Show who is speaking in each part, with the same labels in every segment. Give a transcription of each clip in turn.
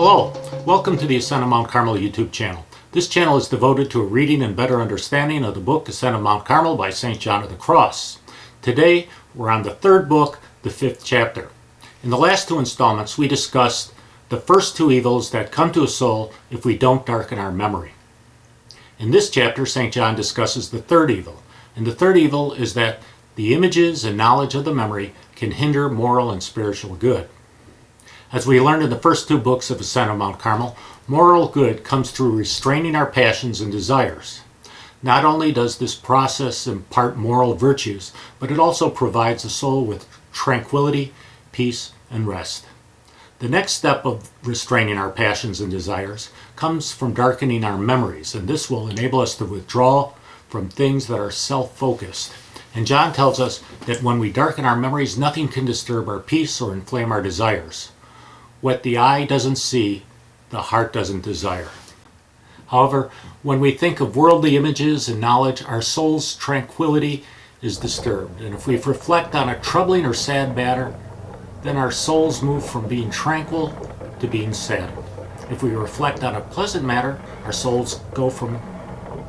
Speaker 1: Hello, welcome to the Ascent of Mount Carmel YouTube channel. This channel is devoted to a reading and better understanding of the book Ascent of Mount Carmel by St. John of the Cross. Today, we're on the third book, the fifth chapter. In the last two installments, we discussed the first two evils that come to a soul if we don't darken our memory. In this chapter, St. John discusses the third evil. And the third evil is that the images and knowledge of the memory can hinder moral and spiritual good. As we learned in the first two books of Ascent of Mount Carmel, moral good comes through restraining our passions and desires. Not only does this process impart moral virtues, but it also provides the soul with tranquility, peace, and rest. The next step of restraining our passions and desires comes from darkening our memories, and this will enable us to withdraw from things that are self-focused. And John tells us that when we darken our memories, nothing can disturb our peace or inflame our desires. What the eye doesn't see, the heart doesn't desire. However, when we think of worldly images and knowledge, our soul's tranquility is disturbed. And if we reflect on a troubling or sad matter, then our souls move from being tranquil to being sad. If we reflect on a pleasant matter, our souls go from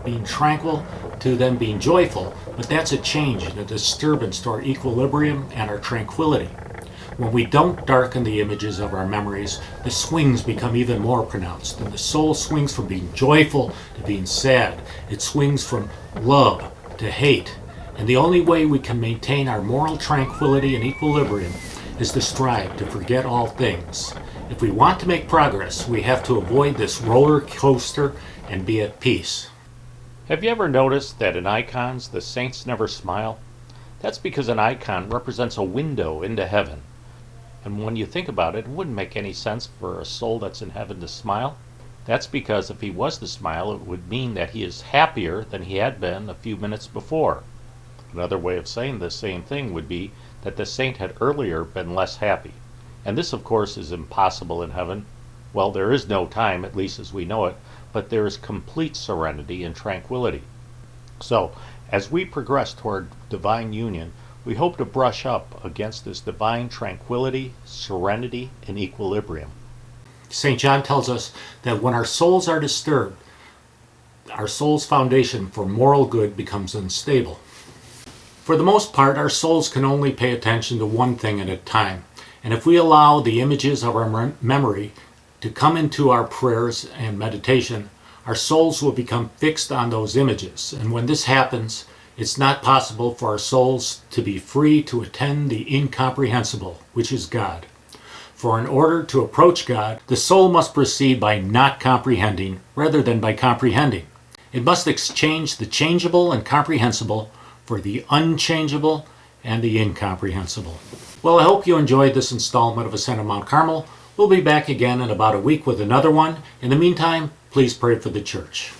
Speaker 1: being tranquil to then being joyful. But that's a change and a disturbance to our equilibrium and our tranquility. When we don't darken the images of our memories, the swings become even more pronounced, and the soul swings from being joyful to being sad. It swings from love to hate. And the only way we can maintain our moral tranquility and equilibrium is to strive to forget all things. If we want to make progress, we have to avoid this roller coaster and be at peace.
Speaker 2: Have you ever noticed that in icons the saints never smile? That's because an icon represents a window into heaven. And when you think about it, it wouldn't make any sense for a soul that's in heaven to smile. That's because if he was to smile, it would mean that he is happier than he had been a few minutes before. Another way of saying the same thing would be that the saint had earlier been less happy. And this, of course, is impossible in heaven. Well, there is no time, at least as we know it, but there is complete serenity and tranquility. So, as we progress toward divine union, we hope to brush up against this divine tranquility, serenity, and equilibrium.
Speaker 1: St. John tells us that when our souls are disturbed, our soul's foundation for moral good becomes unstable. For the most part, our souls can only pay attention to one thing at a time. And if we allow the images of our memory to come into our prayers and meditation, our souls will become fixed on those images. And when this happens, it's not possible for our souls to be free to attend the incomprehensible, which is God. For in order to approach God, the soul must proceed by not comprehending rather than by comprehending. It must exchange the changeable and comprehensible for the unchangeable and the incomprehensible. Well, I hope you enjoyed this installment of Ascent of Mount Carmel. We'll be back again in about a week with another one. In the meantime, please pray for the church.